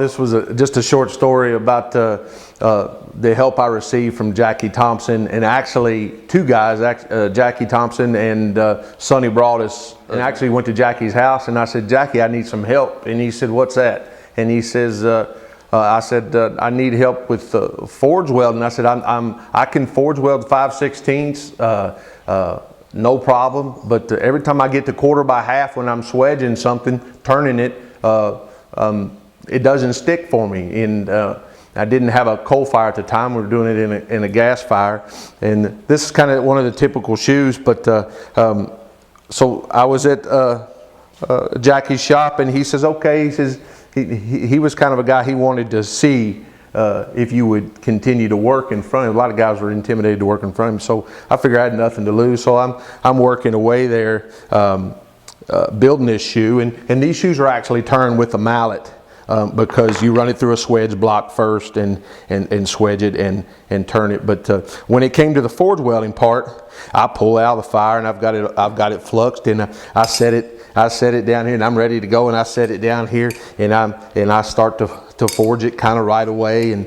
this was just a short story about the help I received from Jackie Thompson, and actually two guys, Jackie Thompson and Sonny Broadus, and actually went to Jackie's house, and I said, Jackie, I need some help. And he said, what's that? And he says, I said, I need help with forge welding. I said, I can forge weld 5/16, no problem, but every time I get to 1/4 by half when I'm swedging something, turning it, it doesn't stick for me. And I didn't have a coal fire at the time. We were doing it in a gas fire. And this is kind of one of the typical shoes. But so I was at Jackie's shop, and he says, okay, he says, he was kind of a guy, he wanted to see if you would continue to work in front of him. A lot of guys were intimidated to work in front of him. So I figured I had nothing to lose. So I'm working away there building this shoe. And these shoes are actually turned with a mallet. Because you run it through a swedge block first and swedge it and turn it. But when it came to the forge welding part, I pull it out of the fire, and I've got it fluxed, and I set it down here, and I'm ready to go, and I set it down here, and I start to forge it kind of right away, and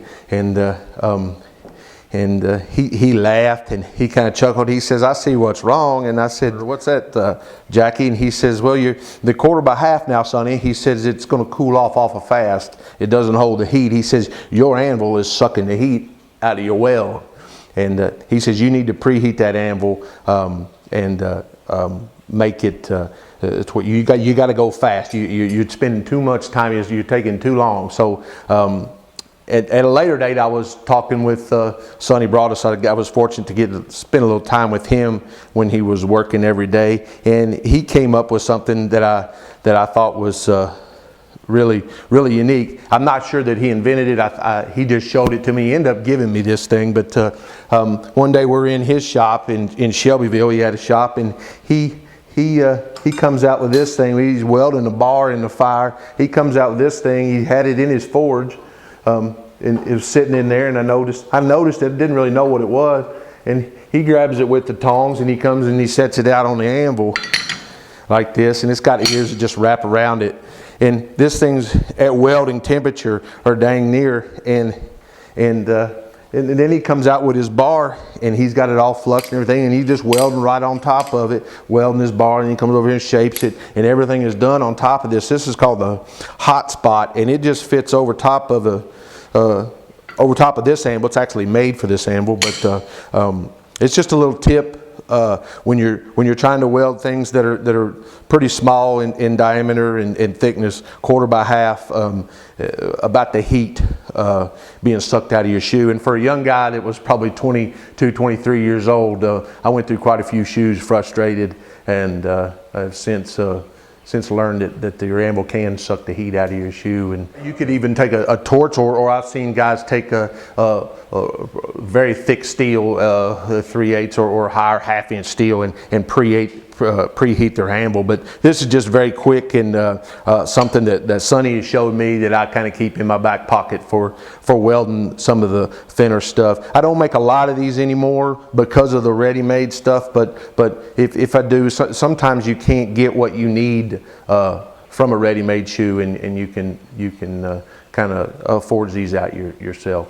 he laughed, and he kind of chuckled. He says, I see what's wrong. And I said, what's that, Jackie? And he says, well, the 1/4 by half now, Sonny, he says, it's going to cool off awful fast. It doesn't hold the heat. He says, your anvil is sucking the heat out of your weld. And he says, you need to preheat that anvil and make it, it's what you got to go fast. You're spending too much time, you're taking too long. So at a later date, I was talking with Sonny Broadus. I was fortunate to spend a little time with him when he was working every day, and he came up with something that I thought was really unique. I'm not sure that he invented it. He just showed it to me. He ended up giving me this thing. But one day we're in his shop in Shelbyville. He had a shop, and he comes out with this thing. He's welding a bar in the fire. He comes out with this thing. He had it in his forge. And it was sitting in there, and I noticed it, didn't really know what it was, and he grabs it with the tongs, and he comes and he sets it out on the anvil like this, and it's got ears that just wrap around it, and this thing's at welding temperature or dang near, and then he comes out with his bar, and he's got it all fluxed and everything, and he's just welding right on top of it, welding his bar, and he comes over here and shapes it, and everything is done on top of this. This is called the hot spot, and it just fits over top of this anvil. It's actually made for this anvil, but it's just a little tip when you're trying to weld things that are pretty small in diameter and thickness, 1/4 by half, about the heat being sucked out of your shoe. And for a young guy that was probably 22, 23 years old, I went through quite a few shoes frustrated, and I've since learned that your anvil can suck the heat out of your shoe. And you could even take a torch, or I've seen guys take a very thick steel, 3/8 or higher 1/2 inch steel, and preheat their anvil. But this is just very quick, and something that Sonny has showed me that I kind of keep in my back pocket for welding some of the thinner stuff. I don't make a lot of these anymore because of the ready-made stuff, but if I do, sometimes you can't get what you need from a ready-made shoe, and you can kind of forge these out yourself.